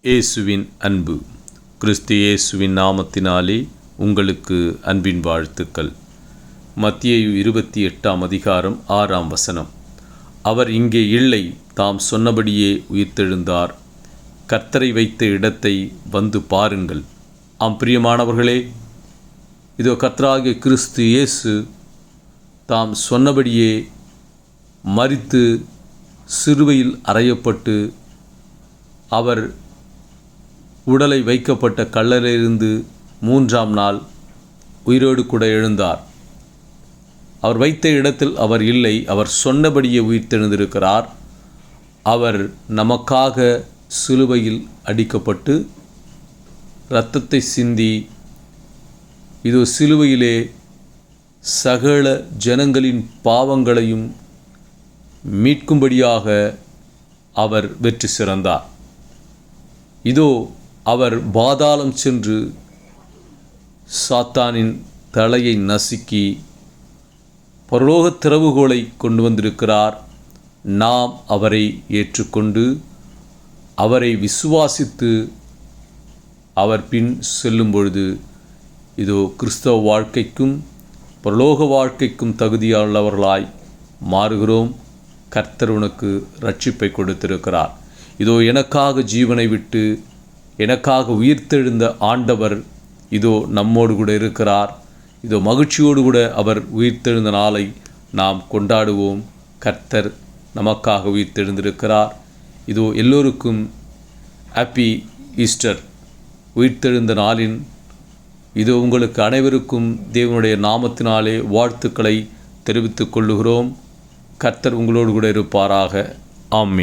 இயேசுவின் அன்பு. கிறிஸ்து இயேசுவின் நாமத்தினாலே உங்களுக்கு அன்பின் வாழ்த்துக்கள். மத்தேயு 28 அதிகாரம் 6 அவர் இங்கே இல்லை, தாம் சொன்னபடியே உயிர்த்தெழுந்தார். கர்த்தரை வைத்த இடத்தை வந்து பாருங்கள். பிரியமானவர்களே, இதோ கர்த்தராகிய கிறிஸ்து இயேசு தாம் சொன்னபடியே மரித்து சிலுவையில் அறையப்பட்டு அவர் உடலை வைக்கப்பட்ட கல்லறையிலிருந்து 3ஆம் நாள் உயிரோடு கூட எழுந்தார். அவர் வைத்த இடத்தில் அவர் இல்லை, அவர் சொன்னபடியே உயிர்த்தெழுந்திருக்கிறார். அவர் நமக்காக சிலுவையில் அடிக்கப்பட்டு இரத்தத்தை சிந்தி இதோ சிலுவையிலே சகல ஜனங்களின் பாவங்களையும் மீட்கும்படியாக அவர் வெற்றி சிறந்தார். இதோ அவர் பாதாளம் சென்று சாத்தானின் தலையை நசுக்கி பரலோகத் திறவுகோலை கொண்டு வந்திருக்கிறார். நாம் அவரை ஏற்றுக்கொண்டு அவரை விசுவாசித்து அவர் பின் செல்லும் பொழுது இதோ கிறிஸ்தவ வாழ்க்கைக்கும் பரலோக வாழ்க்கைக்கும் தகுதியுள்ளவர்களாய் மாறுகிறோம். கர்த்தர் உனக்கு ரட்சிப்பை கொடுத்திருக்கிறார். இதோ எனக்காக ஜீவனை விட்டு எனக்காக உயிர்த்தெழுந்த ஆண்டவர் இதோ நம்மோடு கூட இருக்கிறார். இதோ மகிழ்ச்சியோடு கூட அவர் உயிர்த்தெழுந்த நாளை நாம் கொண்டாடுவோம். கர்த்தர் நமக்காக உயிர்த்தெழுந்திருக்கிறார். இதோ எல்லோருக்கும் ஹாப்பி ஈஸ்டர். உயிர்த்தெழுந்த நாளின் இதோ உங்களுக்கு அனைவருக்கும் தேவனுடைய நாமத்தினாலே வாழ்த்துக்களை தெரிவித்துக் கொள்ளுகிறோம். கர்த்தர் உங்களோடு கூட இருப்பாராக. ஆமென்.